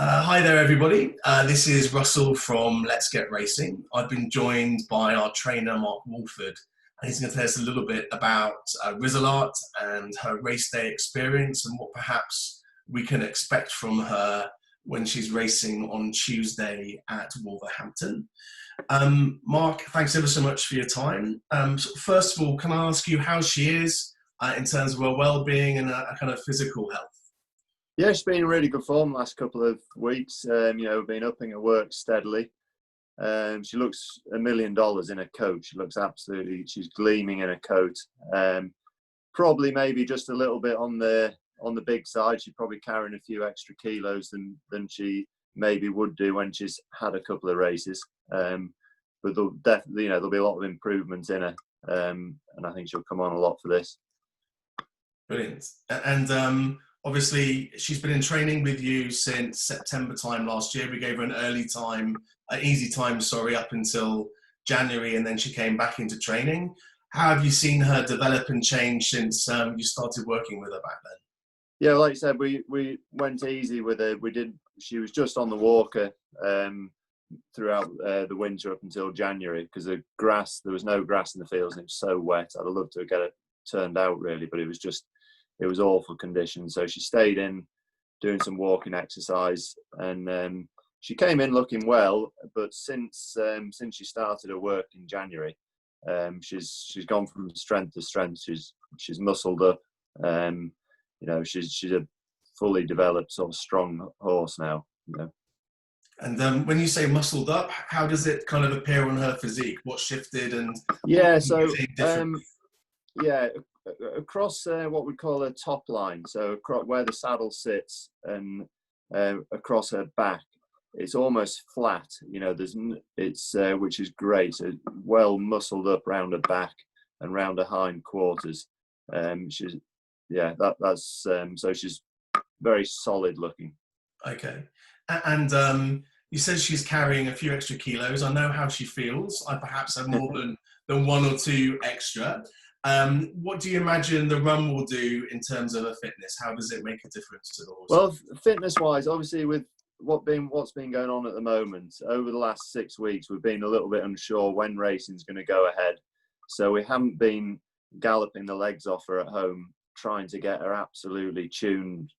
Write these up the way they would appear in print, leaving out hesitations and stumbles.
Hi there, everybody. This is Russell from Let's Get Racing. I've been joined by our trainer, Mark Walford, and he's going to tell us a little bit about Risaalaat and her race day experience and what perhaps we can expect from her when she's racing on Tuesday at Wolverhampton. Mark, thanks ever so much for your time. First of all, can I ask you how she is in terms of her well-being and a kind of physical health? Yeah, she's been in really good form the last couple of weeks. Been upping her work steadily. She looks $1 million in her coat. She looks she's gleaming in her coat. Probably maybe just a little bit on the big side. She's probably carrying a few extra kilos than she maybe would do when she's had a couple of races. But there'll definitely, there'll be a lot of improvements in her. And I think she'll come on a lot for this. Brilliant. And obviously, she's been in training with you since September time last year. We gave her an easy time, up until January, and then she came back into training. How have you seen her develop and change since you started working with her back then? Yeah, like you said, we went easy with her. She was just on the walker throughout the winter up until January because there was no grass in the fields and it was so wet. I'd have loved to get it turned out really, but it was awful conditions. So she stayed in doing some walking exercise and she came in looking well, but since she started her work in January, she's gone from strength to strength. She's muscled up. She's a fully developed sort of strong horse now. And when you say muscled up, how does it kind of appear on her physique? What shifted and across what we call a top line, so across where the saddle sits and across her back, it's almost flat. Which is great. So well muscled up round her back and round her hind quarters. So she's very solid looking. Okay, and you said she's carrying a few extra kilos. I know how she feels. I perhaps have more than one or two extra. What do you imagine the run will do in terms of her fitness? How does it make a difference to the horse? Well, fitness-wise, obviously with what's been going on at the moment, over the last 6 weeks, we've been a little bit unsure when racing's going to go ahead. So we haven't been galloping the legs off her at home, trying to get her absolutely tuned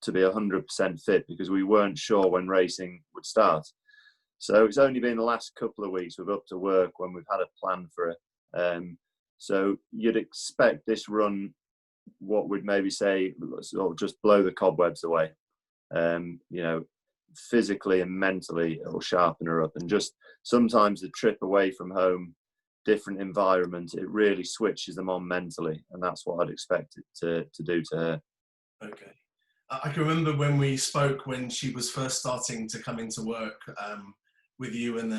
to be 100% fit because we weren't sure when racing would start. So it's only been the last couple of weeks we've up to work when we've had a plan for her. So you'd expect this run, what we'd maybe say, sort of just blow the cobwebs away. Physically and mentally, it'll sharpen her up. And just sometimes the trip away from home, different environment, it really switches them on mentally. And that's what I'd expect it to do to her. Okay. I can remember when we spoke when she was first starting to come into work with you and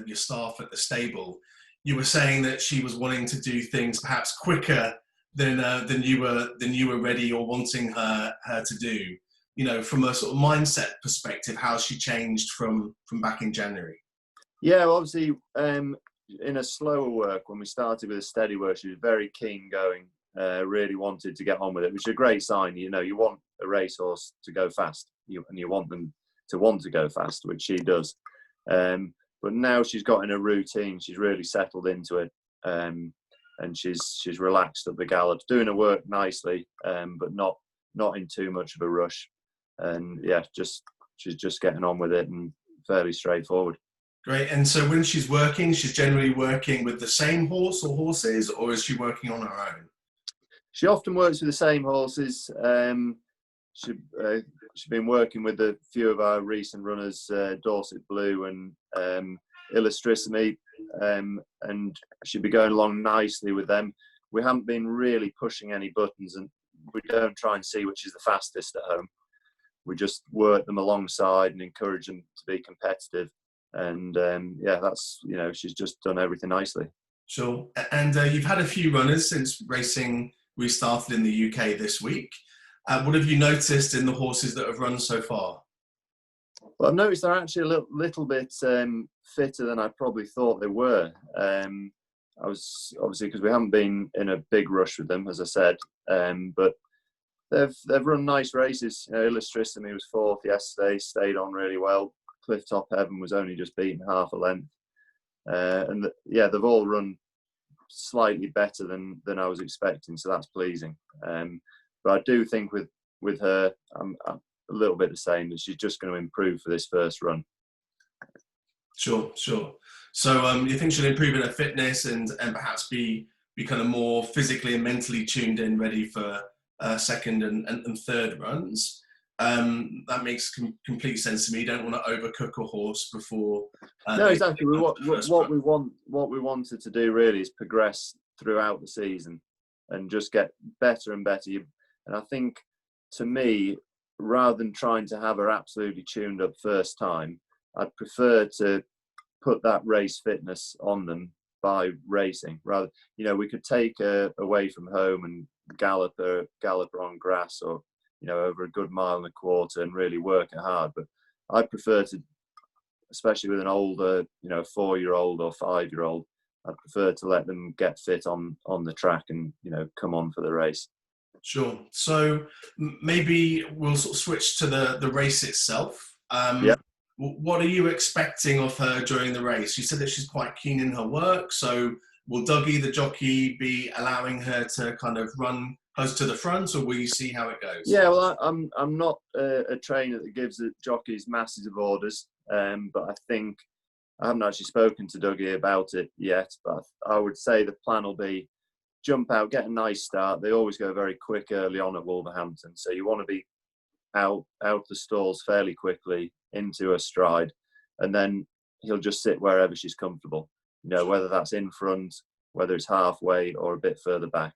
your staff at the stable. You were saying that she was wanting to do things perhaps quicker than you were ready or wanting her to do. From a sort of mindset perspective, how she changed from back in January. Yeah, well, obviously, in a slower work, when we started with a steady work, she was very keen going. Really wanted to get on with it, which is a great sign. You want a racehorse to go fast, and you want them to want to go fast, which she does. But now she's got in a routine. She's really settled into it, and she's relaxed at the gallops, doing her work nicely, but not in too much of a rush. And yeah, she's just getting on with it and fairly straightforward. Great. And so when she's working, she's generally working with the same horse or horses, or is she working on her own? She often works with the same horses. She's been working with a few of our recent runners, Dorset Blue and Illustrissimi, and she'll be going along nicely with them. We haven't been really pushing any buttons, and we don't try and see which is the fastest at home. We just work them alongside and encourage them to be competitive. And that's, she's just done everything nicely. Sure. And you've had a few runners since racing restarted in the UK this week. What have you noticed in the horses that have run so far? Well, I've noticed they're actually a little bit fitter than I probably thought they were. I was obviously, because we haven't been in a big rush with them, as I said, but They've run nice races. Illustrissimi was fourth yesterday, stayed on really well. Cliff Top Heaven was only just beaten half a length. They've all run slightly better than I was expecting, so that's pleasing. But I do think with her, I'm a little bit the same, that she's just going to improve for this first run. Sure. So you think she'll improve in her fitness and perhaps be kind of more physically and mentally tuned in, ready for second and third runs? That makes complete sense to me. You don't want to overcook a horse before. No, exactly. What we wanted to do really is progress throughout the season and just get better and better. And I think, to me, rather than trying to have her absolutely tuned up first time, I'd prefer to put that race fitness on them by racing. Rather, we could take her away from home and gallop her on grass, or over a good mile and a quarter, and really work it hard. But I prefer to, especially with an older, 4-year-old or 5-year-old, I prefer to let them get fit on the track and come on for the race. Sure. So maybe we'll sort of switch to the race itself. What are you expecting of her during the race? You said that she's quite keen in her work. So will Dougie, the jockey, be allowing her to kind of run close to the front, or will you see how it goes? Yeah, well, I'm not a trainer that gives the jockeys masses of orders, but I think I haven't actually spoken to Dougie about it yet. But I would say the plan will be jump out, get a nice start. They always go very quick early on at Wolverhampton, so you want to be out the stalls fairly quickly into a stride, and then he'll just sit wherever she's comfortable. Whether that's in front, whether it's halfway or a bit further back.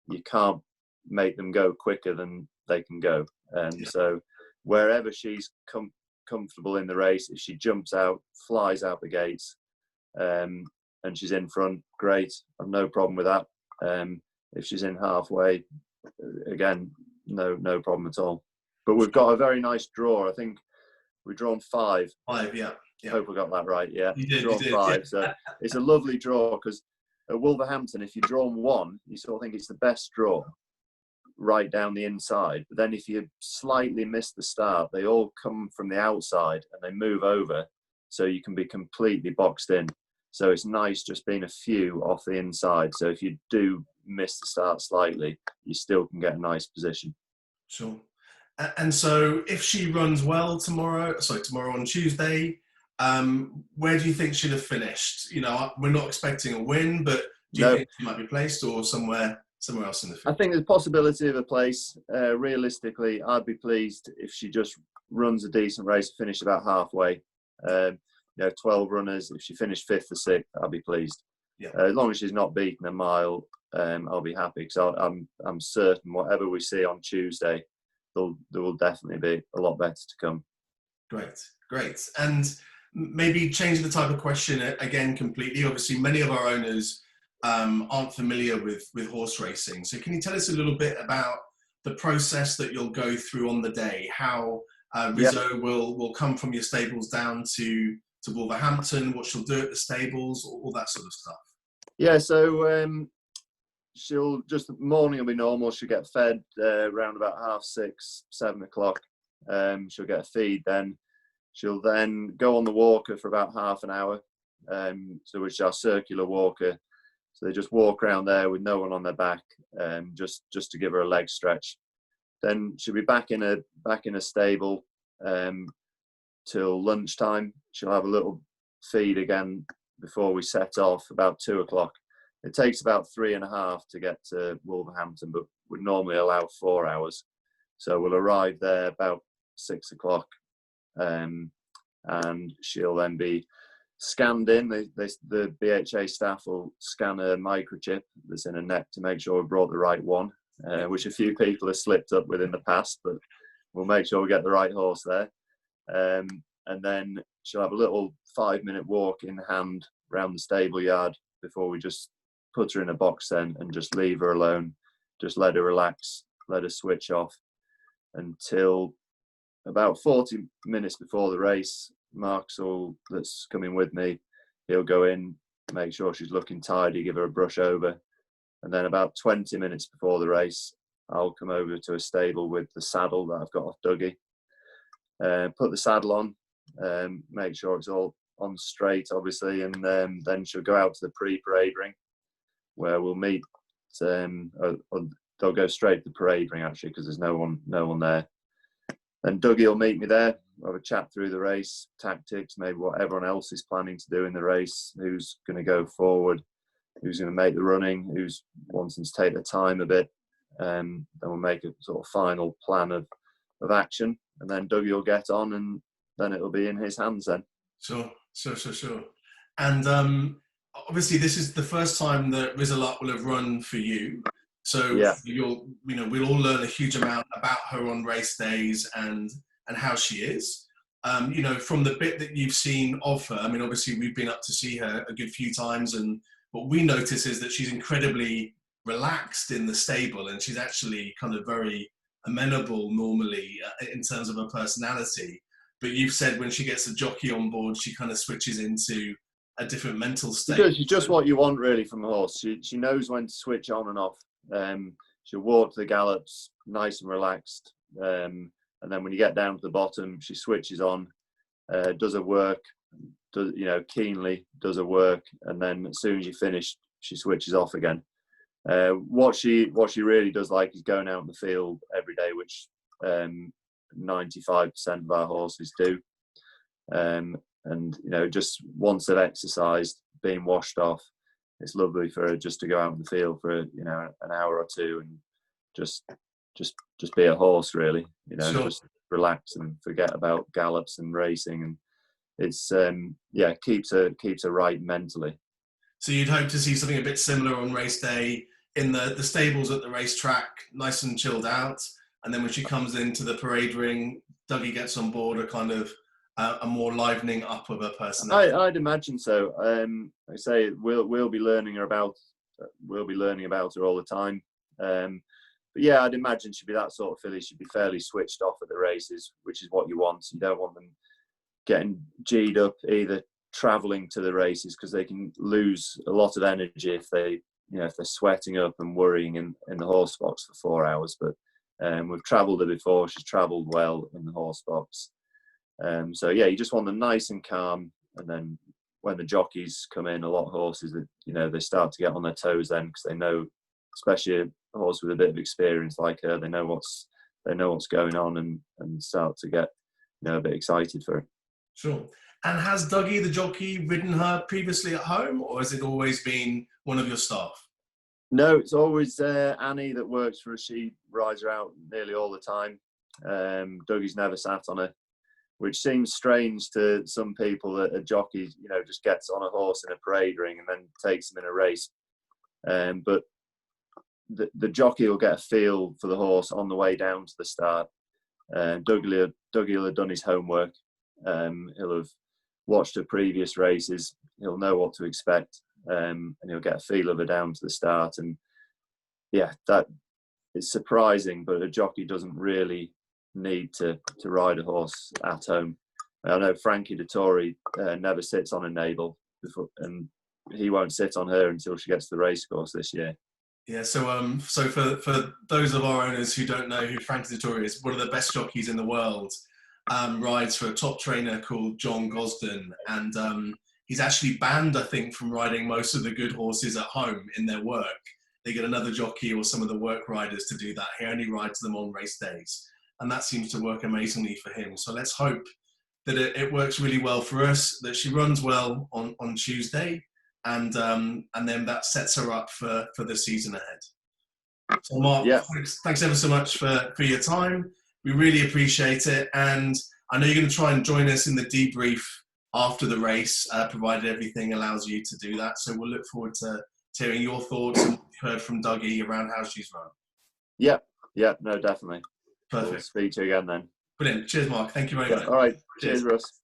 You can't make them go quicker than they can go, and so wherever she's comfortable in the race, if she jumps out, flies out the gates, and she's in front, great. I've no problem with that. If she's in halfway, again, no problem at all. But we've got a very nice draw. I think we've drawn 5. 5, yeah. Hope I got that right. Yeah, you did, drawn 5. Yeah. So it's a lovely draw, because at Wolverhampton, if you've drawn 1, you sort of think it's the best draw right down the inside. But then if you slightly miss the start, they all come from the outside and they move over, so you can be completely boxed in. So it's nice just being a few off the inside. So if you do miss the start slightly, you still can get a nice position. Sure. And so if she runs well tomorrow on Tuesday, where do you think she'd have finished? We're not expecting a win, but do you think she might be placed or somewhere else in the field? I think there's a possibility of a place. Realistically, I'd be pleased if she just runs a decent race, finish about halfway. 12 runners. If she finished 5th or 6th, I'll be pleased. Yeah. As long as she's not beaten a mile, I'll be happy, because I'm certain whatever we see on Tuesday, there will definitely be a lot better to come. Great. And maybe changing the type of question again completely. Obviously, many of our owners aren't familiar with horse racing. So can you tell us a little bit about the process that you'll go through on the day? How Rizzo will come from your stables down to Wolverhampton, what she'll do at the stables, all that sort of stuff? Yeah, so she'll just, the morning will be normal. She'll get fed around about 6:30, 7 o'clock. She'll get a feed then. She'll then go on the walker for about half an hour, which is our circular walker. So they just walk around there with no one on their back, just to give her a leg stretch. Then she'll be back in a stable till lunchtime. She'll have a little feed again before we set off about 2 o'clock. It takes about 3.5 to get to Wolverhampton, but we normally allow 4 hours. So we'll arrive there about 6 o'clock, and she'll then be scanned in. The BHA staff will scan a microchip that's in her neck to make sure we brought the right one, which a few people have slipped up with in the past, but we'll make sure we get the right horse there. And then she'll have a little 5-minute walk in hand around the stable yard before we just put her in a box then and just leave her alone. Just let her relax, let her switch off until about 40 minutes before the race. Mark's that's coming with me, he'll go in, make sure she's looking tidy, give her a brush over. And then about 20 minutes before the race, I'll come over to a stable with the saddle that I've got off Dougie. Put the saddle on, make sure it's all on straight, obviously, and then she'll go out to the pre-parade ring, where we'll meet. They'll go straight to the parade ring, actually, because there's no one there. Then Dougie will meet me there. We'll have a chat through the race, tactics, maybe what everyone else is planning to do in the race, who's going to go forward, who's going to make the running, who's wanting to take their time a bit. Then we'll make a sort of final plan of action, and then Dougie will get on, and then it'll be in his hands then. Sure. And obviously, this is the first time that Risaalaat will have run for you. So yeah. we'll all learn a huge amount about her on race days and how she is. From the bit that you've seen of her, I mean, obviously we've been up to see her a good few times, and what we notice is that she's incredibly relaxed in the stable, and she's actually kind of very amenable normally in terms of her personality. But you've said when she gets a jockey on board, she kind of switches into a different mental state. She's just what you want really from a horse. She knows when to switch on and off. She'll walk to the gallops nice and relaxed, and then when you get down to the bottom, she switches on, does her work, keenly does her work, and then as soon as you finish, she switches off again. What she really does like is going out in the field every day, which 95% of our horses do. And just once they've exercised, being washed off, it's lovely for her just to go out in the field for an hour or two and just be a horse, really. Sure. Just relax and forget about gallops and racing, and it's keeps her right mentally. So you'd hope to see something a bit similar on race day in the stables at the racetrack, nice and chilled out, and then when she comes into the parade ring, Dougie gets on board a kind of a more livening up of her personality. I'd imagine so. Like I say, we'll be learning about her all the time. But yeah, I'd imagine she'd be that sort of filly. She'd be fairly switched off at the races, which is what you want. You don't want them getting G'd up either travelling to the races, because they can lose a lot of energy if they're sweating up and worrying in the horse box for 4 hours. But we've travelled her before. She's travelled well in the horse box. So yeah, you just want them nice and calm, and then when the jockeys come in, a lot of horses that they start to get on their toes then, because they know, especially a horse with a bit of experience like her, they know what's going on, and start to get a bit excited for it. Sure. And has Dougie the jockey ridden her previously at home, or has it always been one of your staff? No, it's always Annie that works for us. She rides her out nearly all the time. Dougie's never sat on her, which seems strange to some people, that a jockey, just gets on a horse in a parade ring and then takes him in a race. But the jockey will get a feel for the horse on the way down to the start. Dougie will have done his homework. He'll have watched her previous races. He'll know what to expect, and he'll get a feel of her down to the start. And yeah, that is surprising, but a jockey doesn't really need to ride a horse at home. I know Frankie Dettori never sits on a navel before, and he won't sit on her until she gets to the racecourse this year. Yeah, so for those of our owners who don't know who Frankie Dettori is, one of the best jockeys in the world, rides for a top trainer called John Gosden, and he's actually banned, I think, from riding most of the good horses at home in their work. They get another jockey or some of the work riders to do that. He only rides them on race days, and that seems to work amazingly for him. So let's hope that it works really well for us, that she runs well on Tuesday, and then that sets her up for the season ahead. So Mark, yeah. thanks ever so much for your time. We really appreciate it, and I know you're going to try and join us in the debrief after the race, provided everything allows you to do that. So we'll look forward to hearing your thoughts and what you've heard from Dougie around how she's run. Yeah, no, definitely. Perfect. We'll speak to you again then. Brilliant. Cheers, Mark. Thank you very much. All right. Cheers, Russ.